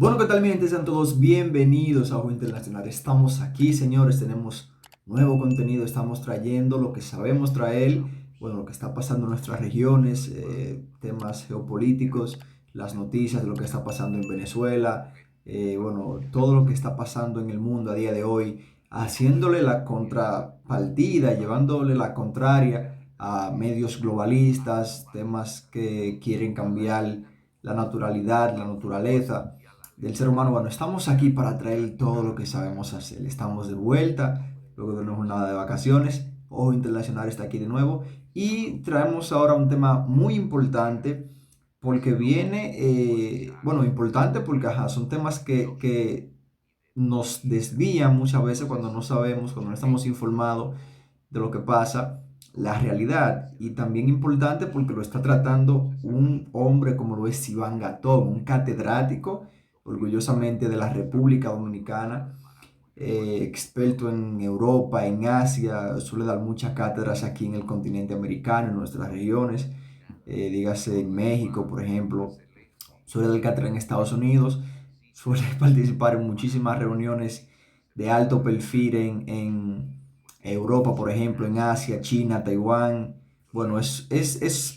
Bueno, ¿qué tal mi gente? Sean todos bienvenidos a Ojo Internacional. Estamos aquí, señores, tenemos nuevo contenido, estamos trayendo lo que sabemos traer, bueno, lo que está pasando en nuestras regiones, temas geopolíticos, las noticias de lo que está pasando en Venezuela, bueno, todo lo que está pasando en el mundo a día de hoy, haciéndole la contrapartida, llevándole la contraria a medios globalistas, temas que quieren cambiar la naturalidad, la naturaleza del ser humano. Bueno, estamos aquí para traer todo lo que sabemos hacer. Estamos de vuelta luego de una jornada de vacaciones. Ojo Internacional está aquí de nuevo y traemos ahora un tema muy importante porque viene, bueno, importante porque ajá, son temas que nos desvían muchas veces cuando no sabemos, cuando no estamos informados de lo que pasa, la realidad. Y también importante porque lo está tratando un hombre como lo es Iván Gatón, un catedrático, orgullosamente de la República Dominicana, experto en Europa, en Asia, suele dar muchas cátedras aquí en el continente americano, en nuestras regiones, dígase en México, por ejemplo, suele dar cátedra en Estados Unidos, suele participar en muchísimas reuniones de alto perfil en Europa, por ejemplo, en Asia, China, Taiwán. Bueno,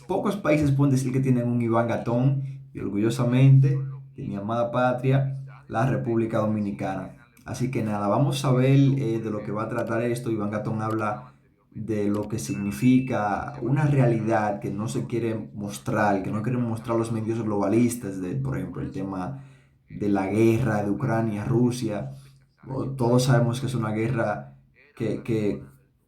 pocos países pueden decir que tienen un Iván Gatón y orgullosamente de mi amada patria, la República Dominicana. Así que nada, vamos a ver de lo que va a tratar esto. Iván Gatón habla de lo que significa una realidad que no se quiere mostrar, que no quieren mostrar los medios globalistas, de, por ejemplo, el tema de la guerra de Ucrania, Rusia. Todos sabemos que es una guerra que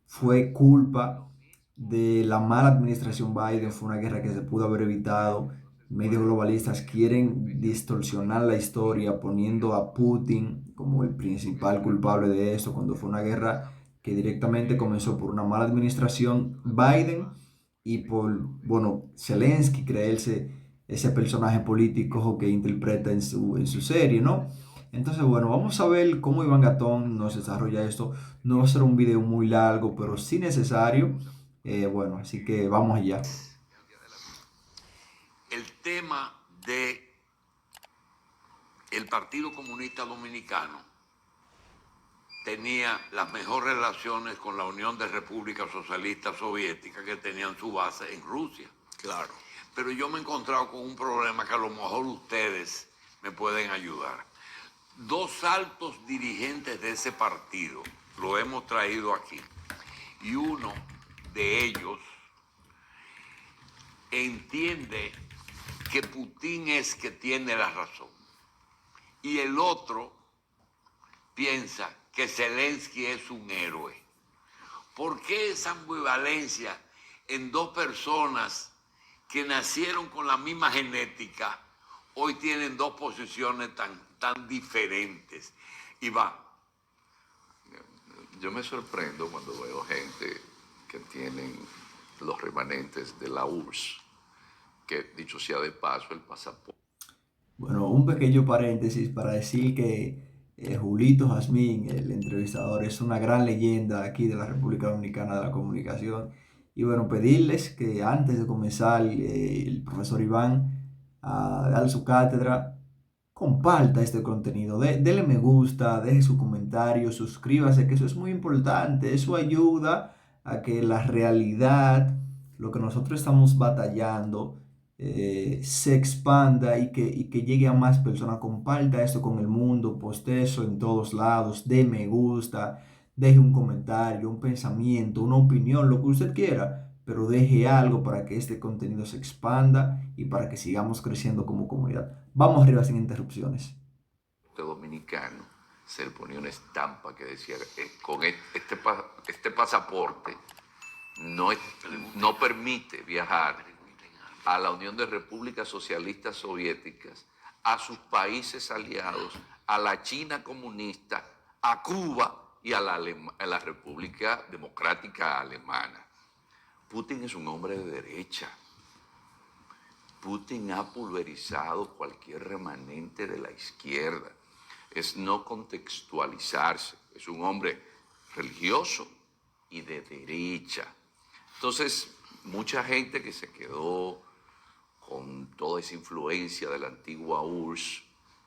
fue culpa de la mala administración Biden, fue una guerra que se pudo haber evitado. Medios globalistas quieren distorsionar la historia poniendo a Putin como el principal culpable de esto, cuando fue una guerra que directamente comenzó por una mala administración Biden y por, bueno, Zelensky, creerse ese personaje político que interpreta en su serie, ¿no? Entonces, bueno, vamos a ver cómo Iván Gatón nos desarrolla esto. No va a ser un video muy largo, pero sí necesario. Bueno, así que vamos allá. El tema de el Partido Comunista Dominicano tenía las mejores relaciones con la Unión de Repúblicas Socialistas Soviéticas, que tenían su base en Rusia. Claro. Pero yo me he encontrado con un problema que a lo mejor ustedes me pueden ayudar. Dos altos dirigentes de ese partido lo hemos traído aquí. Y uno de ellos entiende que Putin es que tiene la razón. Y el otro piensa que Zelensky es un héroe. ¿Por qué esa ambivalencia en dos personas que nacieron con la misma genética hoy tienen dos posiciones tan diferentes? Y va. Yo me sorprendo cuando veo gente que tienen los remanentes de la URSS, que dicho sea de paso, el pasaporte. Bueno, un pequeño paréntesis para decir que Julito Jazmín, el entrevistador, es una gran leyenda aquí de la República Dominicana de la comunicación. Y bueno, pedirles que antes de comenzar el profesor Iván a dar su cátedra, comparta este contenido, dele me gusta, deje su comentario, suscríbase, que eso es muy importante, eso ayuda a que la realidad, lo que nosotros estamos batallando, se expanda y que llegue a más personas. Comparta esto con el mundo, poste eso en todos lados, dé me gusta, deje un comentario, un pensamiento, una opinión, lo que usted quiera, pero deje algo para que este contenido se expanda y para que sigamos creciendo como comunidad. Vamos arriba sin interrupciones. Dominicano se le ponía una estampa que decía, con este pasaporte no, no permite viajar a la Unión de Repúblicas Socialistas Soviéticas, a sus países aliados, a la China comunista, a Cuba y a la República Democrática Alemana. Putin es un hombre de derecha. Putin ha pulverizado cualquier remanente de la izquierda. Es no contextualizarse. Es un hombre religioso y de derecha. Entonces, mucha gente que se quedó con toda esa influencia de la antigua URSS,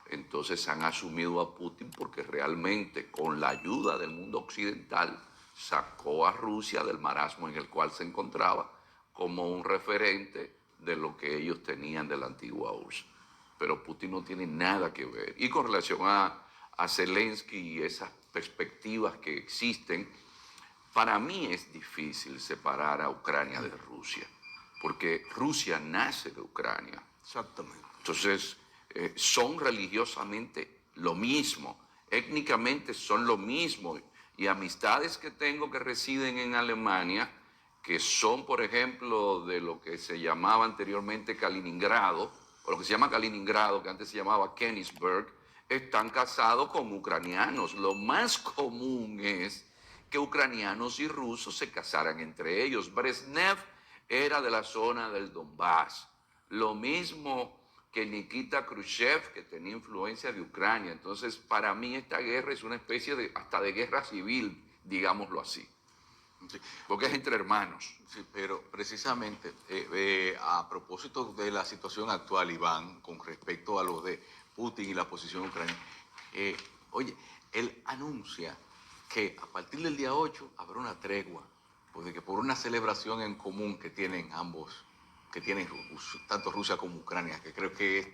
entonces han asumido a Putin porque realmente con la ayuda del mundo occidental sacó a Rusia del marasmo en el cual se encontraba como un referente de lo que ellos tenían de la antigua URSS. Pero Putin no tiene nada que ver. Y con relación a Zelensky y esas perspectivas que existen, para mí es difícil separar a Ucrania de Rusia, porque Rusia nace de Ucrania. Exactamente. Entonces, son religiosamente lo mismo, étnicamente son lo mismo. Y amistades que tengo que residen en Alemania, que son, por ejemplo, de lo que se llamaba anteriormente Kaliningrado, o lo que se llama Kaliningrado, que antes se llamaba Königsberg, están casados con ucranianos. Lo más común es que ucranianos y rusos se casaran entre ellos. Brezhnev era de la zona del Donbass. Lo mismo que Nikita Khrushchev, que tenía influencia de Ucrania. Entonces, para mí esta guerra es una especie de, hasta de guerra civil, digámoslo así. Sí. Porque es entre hermanos. Sí, pero precisamente a propósito de la situación actual, Iván, con respecto a lo de Putin y la posición ucraniana, oye, él anuncia que a partir del día 8 habrá una tregua, porque por una celebración en común que tienen ambos, que tienen tanto Rusia como Ucrania, que creo que es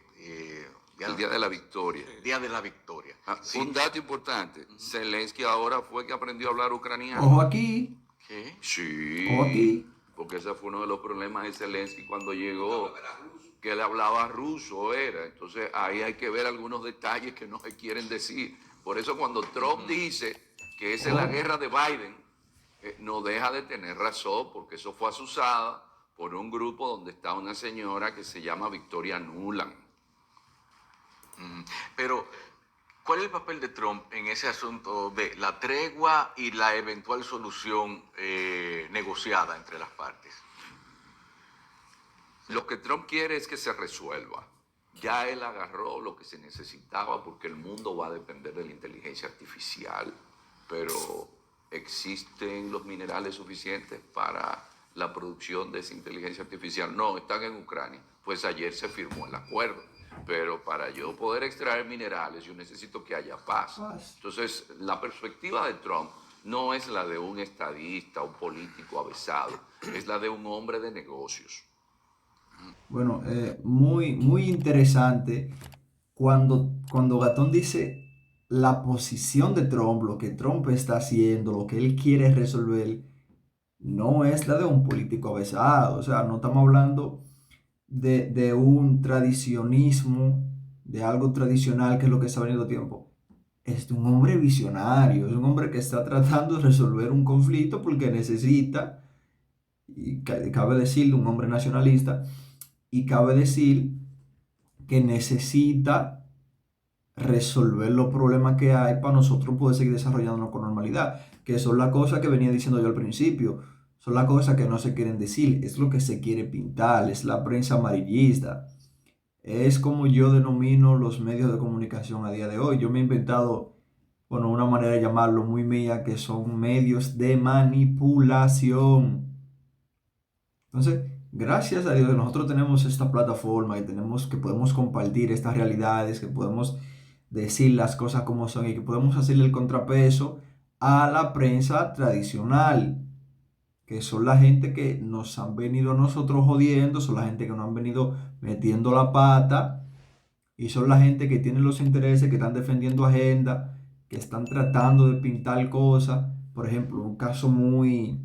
El Día de la Victoria. Día de la Victoria. Sí. Un dato importante, Zelensky ahora fue que aprendió a hablar ucraniano. Ojo aquí, ¿Qué? Sí, ojo aquí. porque ese fue uno de los problemas de Zelensky cuando llegó, que él hablaba ruso, era. Entonces ahí hay que ver algunos detalles que no se quieren decir. Por eso cuando Trump dice que esa es la guerra de Biden, no deja de tener razón, porque eso fue asusada por un grupo donde está una señora que se llama Victoria Nuland. Pero, ¿cuál es el papel de Trump en ese asunto de la tregua y la eventual solución negociada entre las partes? Lo que Trump quiere es que se resuelva. Ya él agarró lo que se necesitaba porque el mundo va a depender de la inteligencia artificial, pero ¿existen los minerales suficientes para la producción de esa inteligencia artificial? No, están en Ucrania. Pues ayer se firmó el acuerdo, pero para yo poder extraer minerales yo necesito que haya paz. Entonces, la perspectiva de Trump no es la de un estadista, un político avesado, es la de un hombre de negocios. Bueno, muy interesante cuando Gatón dice la posición de Trump, lo que Trump está haciendo, lo que él quiere resolver, no es la de un político avesado. O sea, no estamos hablando de un tradicionismo, de algo tradicional que es lo que está veniendo a tiempo. Es de un hombre visionario, es un hombre que está tratando de resolver un conflicto porque necesita, y cabe decirlo, un hombre nacionalista, y cabe decir que necesita resolver los problemas que hay para nosotros poder seguir desarrollándonos con normalidad, que son las cosas que venía diciendo yo al principio, son las cosas que no se quieren decir, es lo que se quiere pintar, es la prensa amarillista, es como yo denomino los medios de comunicación a día de hoy. Yo me he inventado, bueno, una manera de llamarlo muy mía, que son medios de manipulación. Entonces, gracias a Dios que nosotros tenemos esta plataforma que podemos compartir estas realidades, que podemos decir las cosas como son y que podemos hacerle el contrapeso a la prensa tradicional, que son la gente que nos han venido a nosotros jodiendo, son la gente que nos han venido metiendo la pata y son la gente que tiene los intereses, que están defendiendo agenda, que están tratando de pintar cosas. Por ejemplo, un caso muy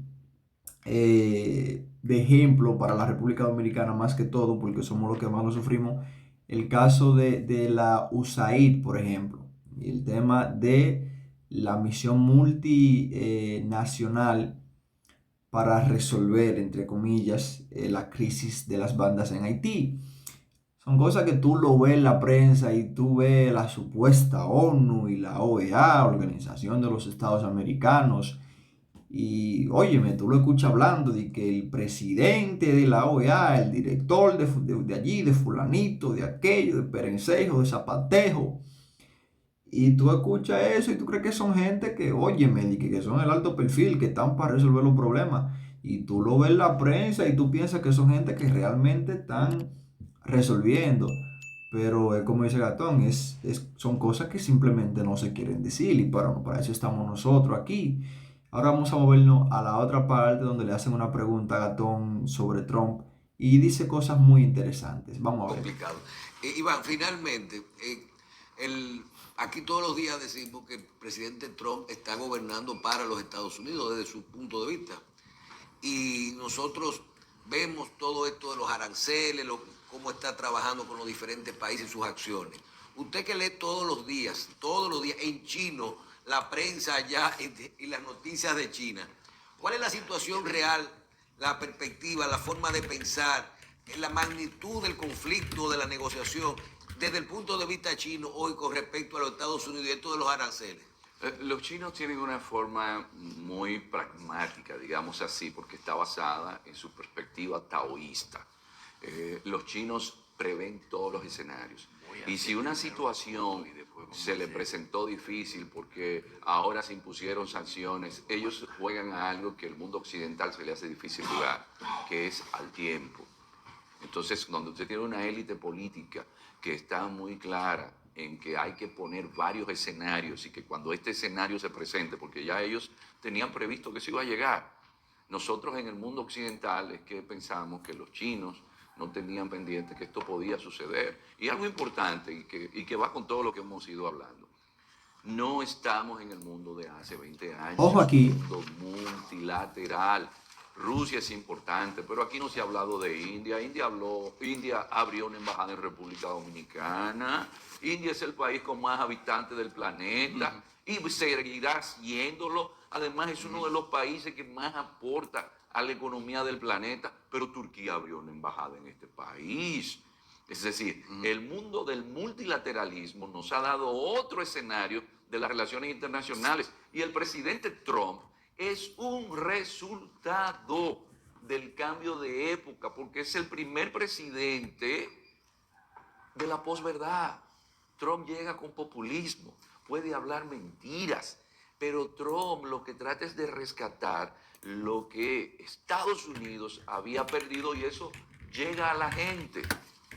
de ejemplo para la República Dominicana más que todo, porque somos los que más lo sufrimos, el caso de la USAID, por ejemplo, y el tema de la misión multinacional para resolver, entre comillas, la crisis de las bandas en Haití. Son cosas que tú lo ves en la prensa y tú ves la supuesta ONU y la OEA, Organización de los Estados Americanos, y óyeme, tú lo escuchas hablando de que el presidente de la OEA, el director de allí, de fulanito, de aquello, de Perencejo, de Zapatejo. Y tú escuchas eso y tú crees que son gente que, óyeme, que son el alto perfil, que están para resolver los problemas. Y tú lo ves en la prensa y tú piensas que son gente que realmente están resolviendo. pero como dice Gatón, son cosas que simplemente no se quieren decir y para eso estamos nosotros aquí. Ahora vamos a movernos a la otra parte donde le hacen una pregunta a Gatón sobre Trump y dice cosas muy interesantes. Vamos a ver. Complicado. Iván, finalmente, aquí todos los días decimos que el presidente Trump está gobernando para los Estados Unidos desde su punto de vista. Y nosotros vemos todo esto de los aranceles, cómo está trabajando con los diferentes países, sus acciones. Usted que lee todos los días en chino, la prensa allá y las noticias de China, ¿cuál es la situación real, la perspectiva, la forma de pensar, la magnitud del conflicto, de la negociación, desde el punto de vista chino hoy con respecto a los Estados Unidos y esto de los aranceles? Los chinos tienen una forma muy pragmática, digamos así, porque está basada en su perspectiva taoísta. Los chinos prevén todos los escenarios. Y si una situación se le presentó difícil porque ahora se impusieron sanciones, ellos juegan a algo que el mundo occidental se le hace difícil jugar, que es al tiempo. Entonces, cuando usted tiene una élite política que está muy clara en que hay que poner varios escenarios y que cuando este escenario se presente, porque ya ellos tenían previsto que se iba a llegar, nosotros en el mundo occidental es que pensamos que los chinos no tenían pendiente que esto podía suceder. Y algo importante y que va con todo lo que hemos ido hablando. No estamos en el mundo de hace 20 años. Ojo aquí. Es un mundo multilateral. Rusia es importante, pero aquí no se ha hablado de India. India abrió una embajada en República Dominicana. India es el país con más habitantes del planeta y seguirá siéndolo. Además, es uno de los países que más aporta a la economía del planeta, pero Turquía abrió una embajada en este país. Es decir, el mundo del multilateralismo nos ha dado otro escenario de las relaciones internacionales y el presidente Trump es un resultado del cambio de época, porque es el primer presidente de la posverdad. Trump llega con populismo, puede hablar mentiras, pero Trump lo que trata es de rescatar lo que Estados Unidos había perdido y eso llega a la gente.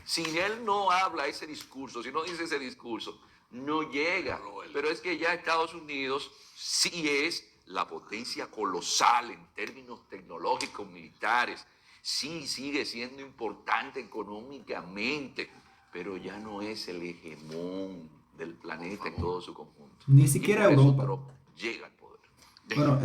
Si él no habla ese discurso, si no dice ese discurso, no llega. Pero es que ya Estados Unidos sí es la potencia colosal en términos tecnológicos, militares. Sí sigue siendo importante económicamente, pero ya no es el hegemón del planeta en todo su conjunto. Ni siquiera y por Europa. eso Trump llega al poder. Bueno,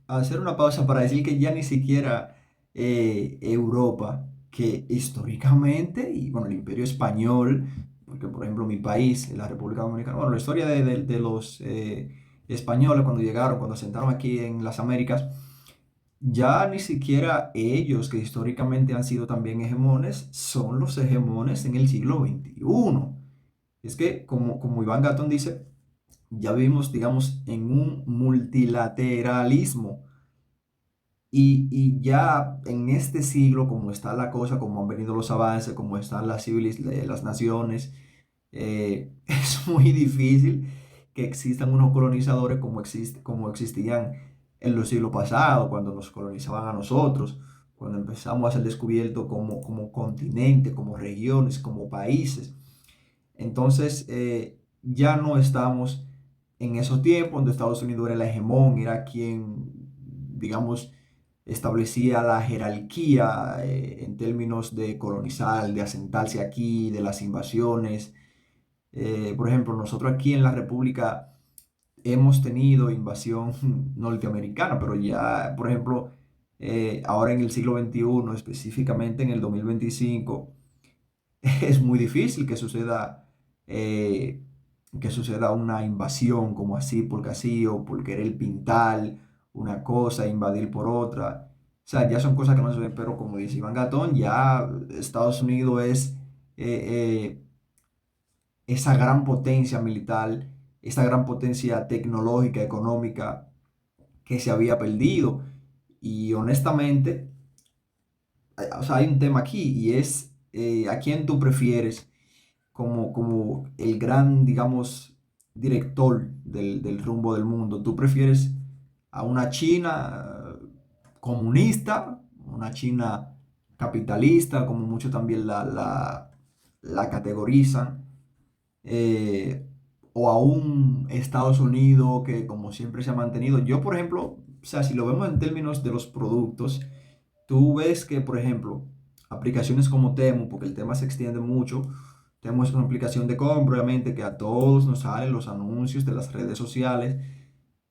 hacer una pausa para decir que ya ni siquiera Europa, que históricamente, y bueno, el Imperio Español, porque por ejemplo mi país, la República Dominicana, bueno, la historia de los españoles cuando llegaron, cuando asentaron aquí en las Américas, ya ni siquiera ellos, que históricamente han sido también hegemones, son los hegemones en el siglo XXI. Es que, como Iván Gatón dice, ya vivimos, digamos, en un multilateralismo. Y ya en este siglo, como está la cosa, como han venido los avances, como están las naciones, es muy difícil que existan unos colonizadores como existían en los siglos pasados, cuando nos colonizaban a nosotros, cuando empezamos a ser descubiertos como continente, como regiones, como países. Entonces, ya no estamos en esos tiempos donde Estados Unidos era el hegemón, era quien, digamos, establecía la jerarquía en términos de colonizar, de asentarse aquí, de las invasiones. Por ejemplo, nosotros aquí en la República hemos tenido invasión norteamericana, pero ya, por ejemplo, ahora en el siglo XXI, específicamente en el 2025, es muy difícil que suceda una invasión como así, porque así, o por querer pintar una cosa, invadir por otra. O sea, ya son cosas que no se ven, pero como dice Iván Gatón, ya Estados Unidos es eh, esa gran potencia militar, esa gran potencia tecnológica, económica que se había perdido. Y honestamente, o sea, hay un tema aquí y es a quién tú prefieres como el gran, digamos, director del rumbo del mundo. ¿Tú prefieres a una China comunista, una China capitalista, como mucho también la categorizan, o a un Estados Unidos que como siempre se ha mantenido. Yo, por ejemplo, o sea, si lo vemos en términos de los productos, tú ves que, por ejemplo, aplicaciones como Temu, porque el tema se extiende mucho, Temu es una aplicación de compra, obviamente, que a todos nos salen los anuncios de las redes sociales.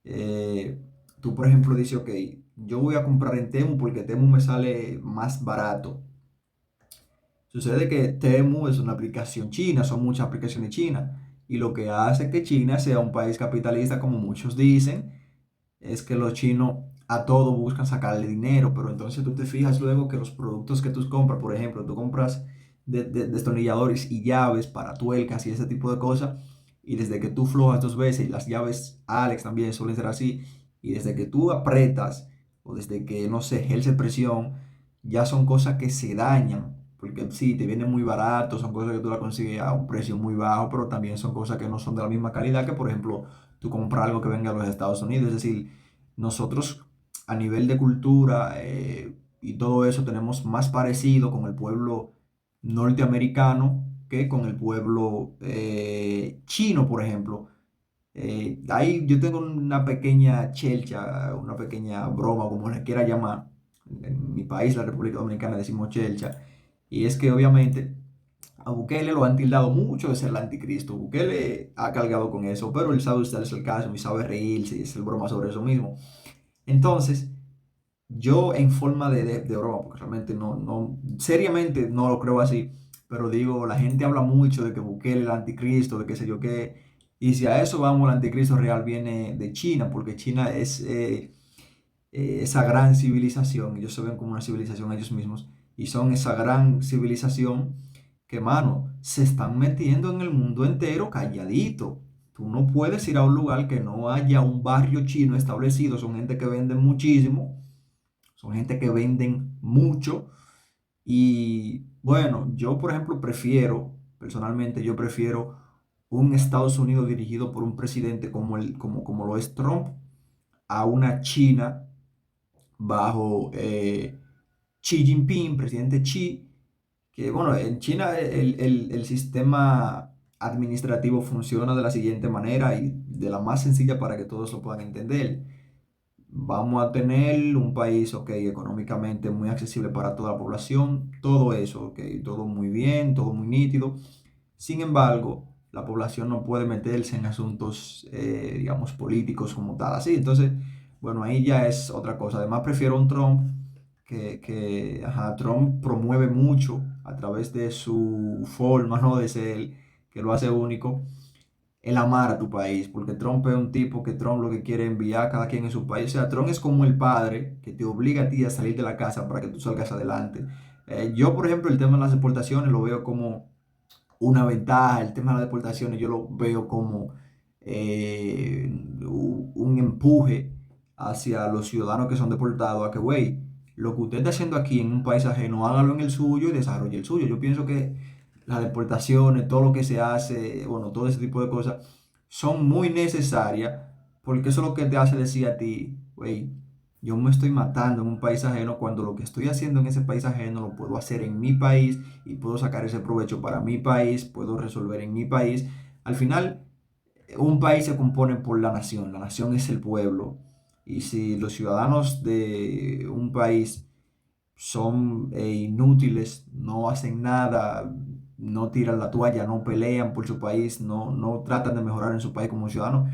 Eh, Tú, por ejemplo, dices, ok, yo voy a comprar en Temu porque Temu me sale más barato. Sucede que Temu es una aplicación china, son muchas aplicaciones chinas. Y lo que hace que China sea un país capitalista, como muchos dicen, es que los chinos a todo buscan sacarle dinero. Pero entonces tú te fijas luego que los productos que tú compras, por ejemplo, tú compras destornilladores y llaves para tuercas y ese tipo de cosas. Y desde que tú flojas 2 veces, y las llaves Alex también suelen ser así, y desde que tú apretas o desde que, no sé, ejerce presión, ya son cosas que se dañan. Porque sí, te vienen muy baratos, son cosas que tú las consigues a un precio muy bajo, pero también son cosas que no son de la misma calidad que, por ejemplo, tú compras algo que venga de los Estados Unidos. Es decir, nosotros a nivel de cultura, y todo eso tenemos más parecido con el pueblo norteamericano que con el pueblo chino, por ejemplo. Ahí yo tengo una pequeña chelcha, una pequeña broma, como le quiera llamar. En mi país, la República Dominicana, decimos chelcha. Y es que obviamente a Bukele lo han tildado mucho de ser el anticristo. Bukele ha cargado con eso, pero él sabe usar el caso y sabe reírse y hacer broma sobre eso mismo. Entonces, yo en forma de broma, porque realmente seriamente no lo creo así, pero digo, la gente habla mucho de que Bukele es el anticristo, de qué sé yo qué, y si a eso vamos, el anticristo real viene de China, porque China es esa gran civilización, ellos se ven como una civilización ellos mismos, y son esa gran civilización que, mano, se están metiendo en el mundo entero calladito. Tú no puedes ir a un lugar que no haya un barrio chino establecido, son gente que venden muchísimo, son gente que venden mucho. Y bueno, yo por ejemplo personalmente yo prefiero un Estados Unidos dirigido por un presidente como lo es Trump, a una China bajo Xi Jinping, presidente Xi, que bueno, en China el sistema administrativo funciona de la siguiente manera y de la más sencilla para que todos lo puedan entender. Vamos a tener un país, ok, económicamente muy accesible para toda la población, todo eso, ok, todo muy bien, todo muy nítido. Sin embargo, la población no puede meterse en asuntos, digamos, políticos como tal, así. Entonces, bueno, ahí ya es otra cosa. Además, prefiero un Trump ajá, Trump promueve mucho a través de su forma, ¿no? De ser, que lo hace único, el amar a tu país, porque Trump es un tipo que Trump lo que quiere es enviar a cada quien en su país. O sea, Trump es como el padre que te obliga a ti a salir de la casa para que tú salgas adelante. Yo, por ejemplo, el tema de las deportaciones lo veo como una ventaja, el tema de las deportaciones yo lo veo como un empuje hacia los ciudadanos que son deportados a que, güey, lo que usted está haciendo aquí en un país ajeno, hágalo en el suyo y desarrolle el suyo. Yo pienso que las deportaciones, todo lo que se hace, bueno, todo ese tipo de cosas son muy necesarias porque eso es lo que te hace decir a ti, güey, yo me estoy matando en un país ajeno cuando lo que estoy haciendo en ese país ajeno lo puedo hacer en mi país y puedo sacar ese provecho para mi país, puedo resolver en mi país. Al final, un país se compone por la nación es el pueblo. Y si los ciudadanos de un país son inútiles, no hacen nada, no tiran la toalla, no pelean por su país, no tratan de mejorar en su país como ciudadanos,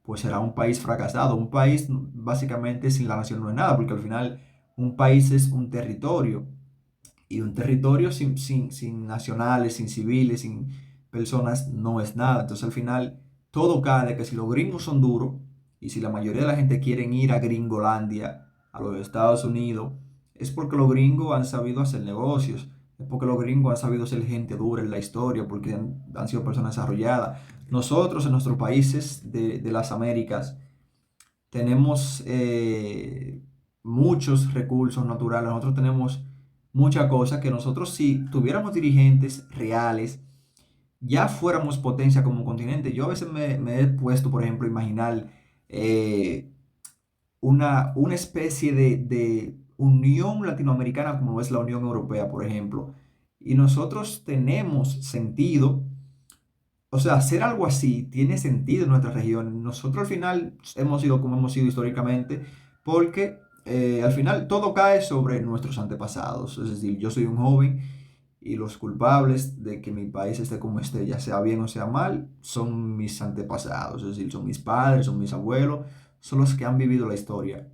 pues será un país fracasado. Un país básicamente sin la nación no es nada, porque al final un país es un territorio. Y un territorio sin nacionales, sin civiles, sin personas, no es nada. Entonces al final todo cae de que si los gringos son duros y si la mayoría de la gente quieren ir a Gringolandia, a los Estados Unidos, es porque los gringos han sabido hacer negocios. Es porque los gringos han sabido ser gente dura en la historia, porque han sido personas desarrolladas. Nosotros en nuestros países de las Américas tenemos muchos recursos naturales, nosotros tenemos muchas cosas que nosotros si tuviéramos dirigentes reales, ya fuéramos potencia como continente. Yo a veces me he puesto, por ejemplo, a imaginar eh, una especie de unión latinoamericana como es la Unión Europea, por ejemplo. Y nosotros tenemos sentido, o sea, hacer algo así tiene sentido en nuestra región. Nosotros al final hemos sido como hemos sido históricamente, porque al final todo cae sobre nuestros antepasados. Es decir, yo soy un joven y los culpables de que mi país esté como esté, ya sea bien o sea mal, son mis antepasados. Es decir, son mis padres, son mis abuelos, son los que han vivido la historia.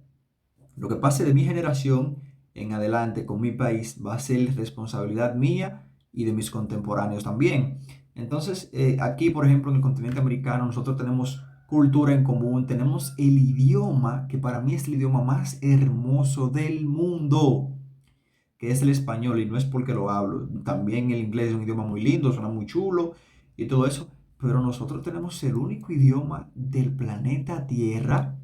Lo que pase de mi generación en adelante con mi país va a ser responsabilidad mía y de mis contemporáneos también. Entonces, aquí, por ejemplo, en el continente americano, nosotros tenemos cultura en común, tenemos el idioma, que para mí es el idioma más hermoso del mundo, que es el español, y no es porque lo hablo. También el inglés es un idioma muy lindo, suena muy chulo y todo eso, pero nosotros tenemos el único idioma del planeta Tierra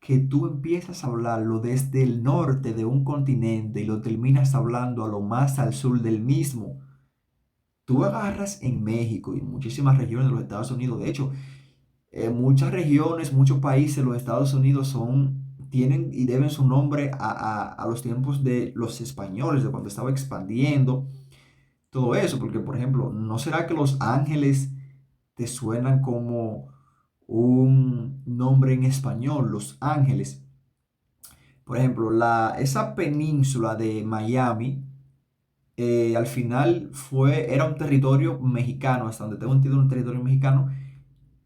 que tú empiezas a hablarlo desde el norte de un continente y lo terminas hablando a lo más al sur del mismo. Tú agarras en México y en muchísimas regiones de los Estados Unidos, de hecho, muchas regiones, muchos países de los Estados Unidos tienen y deben su nombre a los tiempos de los españoles, de cuando estaba expandiendo todo eso, porque por ejemplo, ¿no será que Los Ángeles te suenan como un nombre en español, Los Ángeles? Por ejemplo, esa península de Miami, al final era un territorio mexicano, hasta donde tengo entendido un territorio mexicano,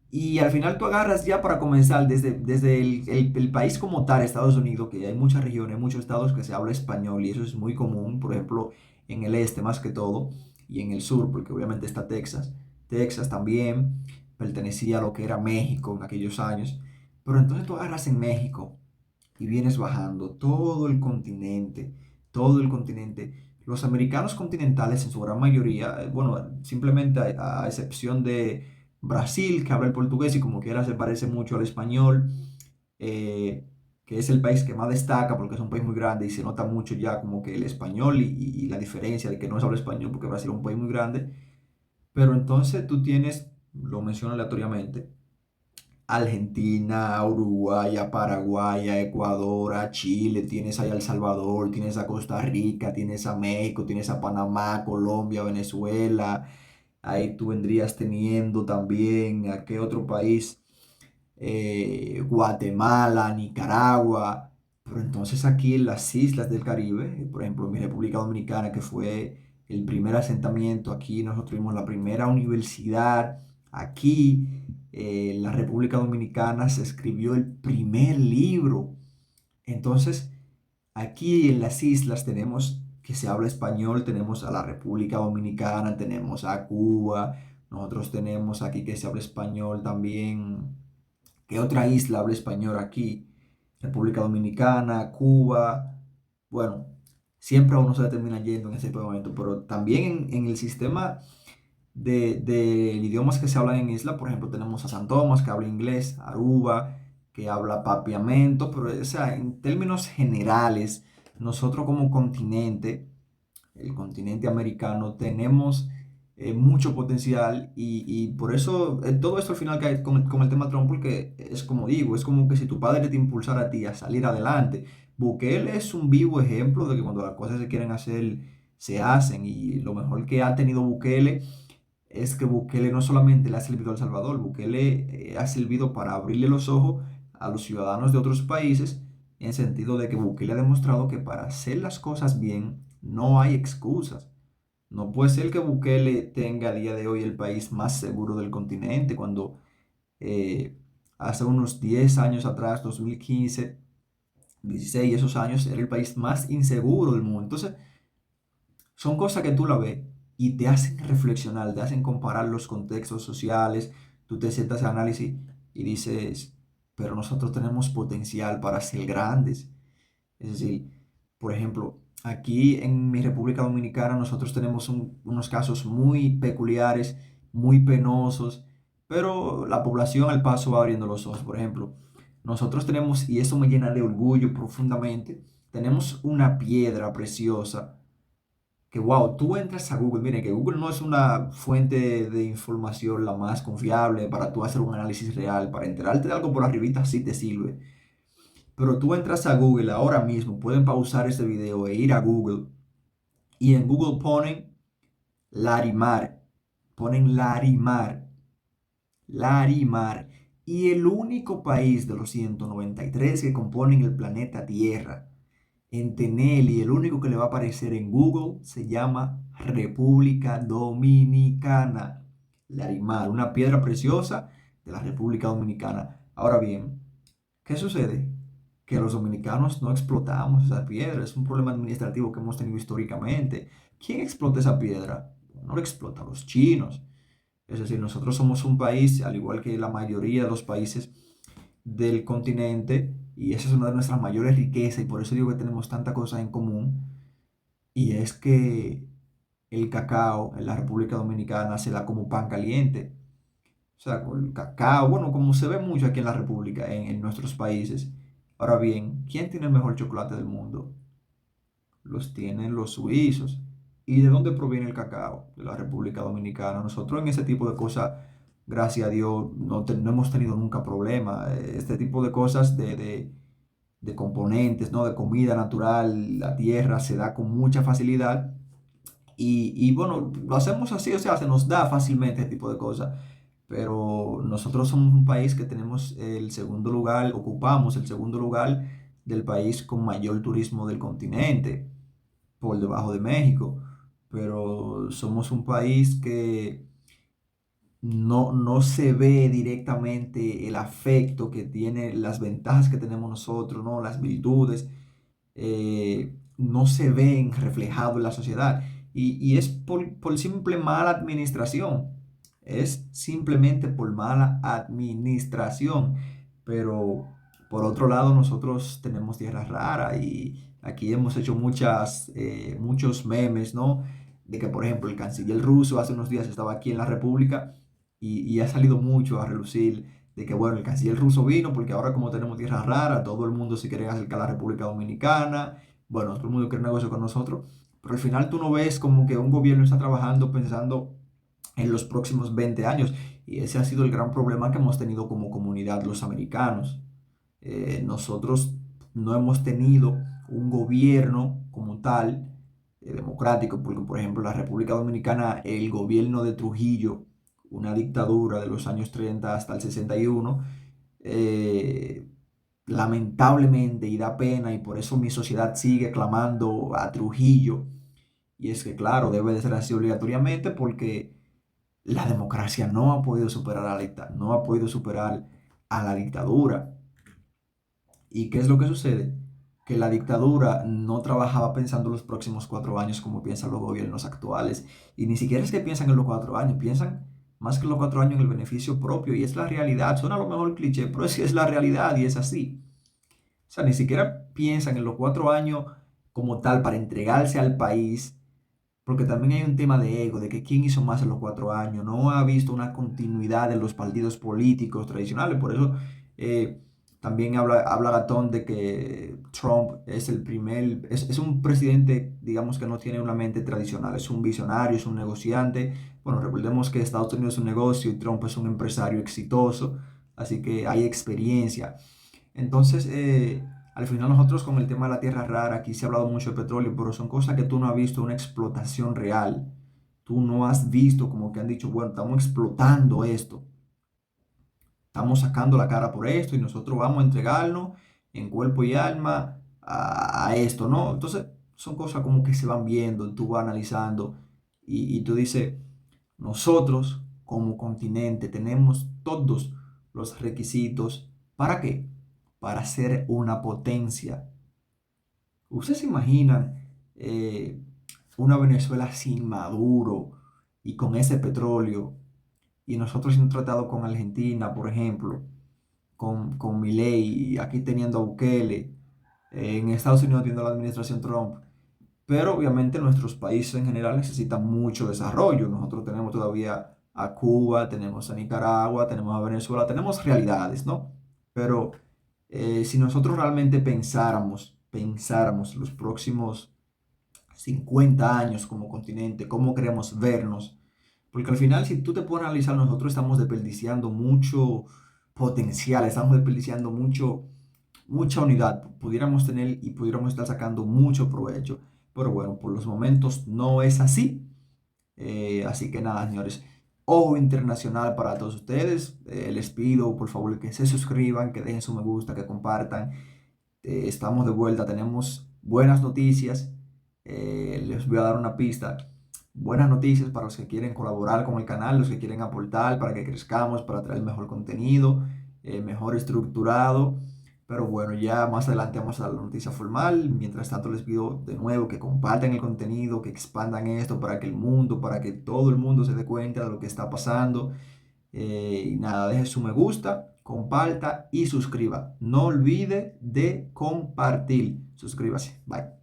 y al final tú agarras ya para comenzar desde el país como tal, Estados Unidos, que hay muchas regiones, muchos estados que se habla español y eso es muy común, por ejemplo, en el este más que todo, y en el sur, porque obviamente está Texas. Texas también pertenecía a lo que era México en aquellos años, pero entonces tú agarras en México y vienes bajando todo el continente. Los americanos continentales en su gran mayoría, bueno, simplemente a excepción de Brasil, que habla el portugués y como quiera se parece mucho al español, eh, que es el país que más destaca porque es un país muy grande y se nota mucho ya como que el español y la diferencia de que no se habla español porque Brasil es un país muy grande. Pero entonces tú tienes, lo menciono aleatoriamente, Argentina, Uruguay, Paraguay, Ecuador, Chile, tienes ahí a El Salvador, tienes a Costa Rica, tienes a México, tienes a Panamá, Colombia, Venezuela. Ahí tú vendrías teniendo también a qué otro país, Guatemala, Nicaragua. Pero entonces aquí en las islas del Caribe, por ejemplo, mi República Dominicana, que fue el primer asentamiento, aquí nosotros tuvimos la primera universidad, aquí en la República Dominicana se escribió el primer libro. Entonces, aquí en las islas tenemos que se habla español, tenemos a la República Dominicana, tenemos a Cuba, nosotros tenemos aquí que se habla español también. ¿Qué otra isla habla español aquí? República Dominicana, Cuba. Bueno, siempre uno se termina yendo en ese momento, pero también en el sistema de idiomas que se hablan en isla, por ejemplo, tenemos a San Tomás que habla inglés, Aruba que habla papiamento, pero o sea, en términos generales, nosotros como continente, el continente americano, tenemos mucho potencial y por eso todo esto al final cae con el tema Trump, porque es como digo, es como que si tu padre te impulsara a ti a salir adelante. Bukele es un vivo ejemplo de que cuando las cosas se quieren hacer, se hacen y lo mejor que ha tenido Bukele es que Bukele no solamente le ha servido a El Salvador, Bukele ha servido para abrirle los ojos a los ciudadanos de otros países, en sentido de que Bukele ha demostrado que para hacer las cosas bien no hay excusas. No puede ser que Bukele tenga a día de hoy el país más seguro del continente, cuando eh, hace unos 10 años atrás, 2015, 16, esos años, era el país más inseguro del mundo. Entonces, son cosas que tú la ves y te hacen reflexionar, te hacen comparar los contextos sociales, tú te sientas a análisis y dices, pero nosotros tenemos potencial para ser grandes. Es decir, por ejemplo, aquí en mi República Dominicana nosotros tenemos unos casos muy peculiares, muy penosos, pero la población al paso va abriendo los ojos. Por ejemplo, nosotros tenemos, y eso me llena de orgullo profundamente, tenemos una piedra preciosa que wow, tú entras a Google, miren que Google no es una fuente de información la más confiable para tú hacer un análisis real, para enterarte de algo por arribita sí te sirve, pero tú entras a Google ahora mismo, pueden pausar este video e ir a Google y en Google Larimar, ponen Larimar, y el único país de los 193 que componen el planeta Tierra en tener, y el único que le va a aparecer en Google, se llama República Dominicana. Larimar, una piedra preciosa de la República Dominicana. Ahora bien, ¿qué sucede? Que los dominicanos no explotamos esa piedra. Es un problema administrativo que hemos tenido históricamente. ¿Quién explota esa piedra? No lo explotan los chinos. Es decir, nosotros somos un país, al igual que la mayoría de los países del continente, y esa es una de nuestras mayores riquezas, y por eso digo que tenemos tantas cosas en común, y es que el cacao en la República Dominicana se da como pan caliente. O sea, con el cacao, bueno, como se ve mucho aquí en la República, en nuestros países. Ahora bien, ¿quién tiene el mejor chocolate del mundo? Los tienen los suizos. ¿Y de dónde proviene el cacao? De la República Dominicana. Nosotros en ese tipo de cosas, gracias a Dios, no hemos tenido nunca problema. Este tipo de cosas de componentes, ¿no? De comida natural, la tierra se da con mucha facilidad. Y bueno, lo hacemos así, o sea, se nos da fácilmente este tipo de cosas. Pero nosotros somos un país que tenemos el segundo lugar, ocupamos el segundo lugar del país con mayor turismo del continente, por debajo de México. Pero somos un país que no se ve directamente el afecto que tiene, las ventajas que tenemos nosotros, ¿no? Las virtudes, no se ven reflejados en la sociedad. Y es por simple mala administración. Es simplemente por mala administración. Pero por otro lado, nosotros tenemos tierra rara y aquí hemos hecho muchos memes, ¿no? De que, por ejemplo, el canciller ruso hace unos días estaba aquí en la República y ha salido mucho a relucir de que, bueno, el canciller ruso vino porque ahora como tenemos tierra rara, todo el mundo se quiere acercar a la República Dominicana, bueno, todo el mundo quiere negocio con nosotros, pero al final tú no ves como que un gobierno está trabajando pensando en los próximos 20 años, y ese ha sido el gran problema que hemos tenido como comunidad los americanos. Nosotros no hemos tenido un gobierno como tal, democrático, porque por ejemplo la República Dominicana, el gobierno de Trujillo, una dictadura de los años 30 hasta el 61, eh, lamentablemente, y da pena, y por eso mi sociedad sigue clamando a Trujillo, y es que claro, debe de ser así obligatoriamente porque la democracia no ha podido superar no ha podido superar a la dictadura. ¿Y qué es lo que sucede? Que la dictadura no trabajaba pensando en los próximos 4 años como piensan los gobiernos actuales. Y ni siquiera es que piensan en los 4 años, piensan más que en los 4 años en el beneficio propio. Y es la realidad. Suena a lo mejor cliché, pero es que es la realidad y es así. O sea, ni siquiera piensan en los 4 años como tal para entregarse al país, porque también hay un tema de ego, de que quién hizo más en los 4 años. No ha visto una continuidad en los partidos políticos tradicionales. Por eso también habla Gatón de que Trump es es un presidente, digamos, que no tiene una mente tradicional. Es un visionario, es un negociante. Bueno, recordemos que Estados Unidos es un negocio y Trump es un empresario exitoso. Así que hay experiencia. Entonces, al final nosotros con el tema de la tierra rara, aquí se ha hablado mucho de petróleo, pero son cosas que tú no has visto una explotación real. Tú no has visto como que han dicho, bueno, estamos explotando esto, estamos sacando la cara por esto y nosotros vamos a entregarnos en cuerpo y alma a esto, ¿no? Entonces, son cosas como que se van viendo, tú vas analizando y tú dices, nosotros como continente tenemos todos los requisitos. ¿Para qué? Para ser una potencia. ¿Ustedes se imaginan eh, una Venezuela sin Maduro y con ese petróleo? Y nosotros en un tratado con Argentina, por ejemplo, con Milei, aquí teniendo a Bukele, en Estados Unidos teniendo la administración Trump. Pero obviamente nuestros países en general necesitan mucho desarrollo. Nosotros tenemos todavía a Cuba, tenemos a Nicaragua, tenemos a Venezuela, tenemos realidades, ¿no? Pero si nosotros realmente pensáramos los próximos 50 años como continente, cómo queremos vernos, porque al final si tú te pones a analizar, nosotros estamos desperdiciando mucho potencial, estamos desperdiciando mucha unidad, pudiéramos tener y pudiéramos estar sacando mucho provecho. pero bueno, por los momentos no es así. Así que nada, señores, ojo internacional para todos ustedes. Les pido por favor que se suscriban, que dejen su me gusta, que compartan. Estamos de vuelta, tenemos buenas noticias. Les voy a dar una pista. Buenas noticias para los que quieren colaborar con el canal, los que quieren aportar para que crezcamos, para traer mejor contenido, mejor estructurado. Pero bueno, ya más adelante vamos a dar la noticia formal. Mientras tanto, les pido de nuevo que compartan el contenido, que expandan esto para que el mundo, para que todo el mundo se dé cuenta de lo que está pasando. Y nada, deje su me gusta, comparta y suscriba. No olvide de compartir. Suscríbase. Bye.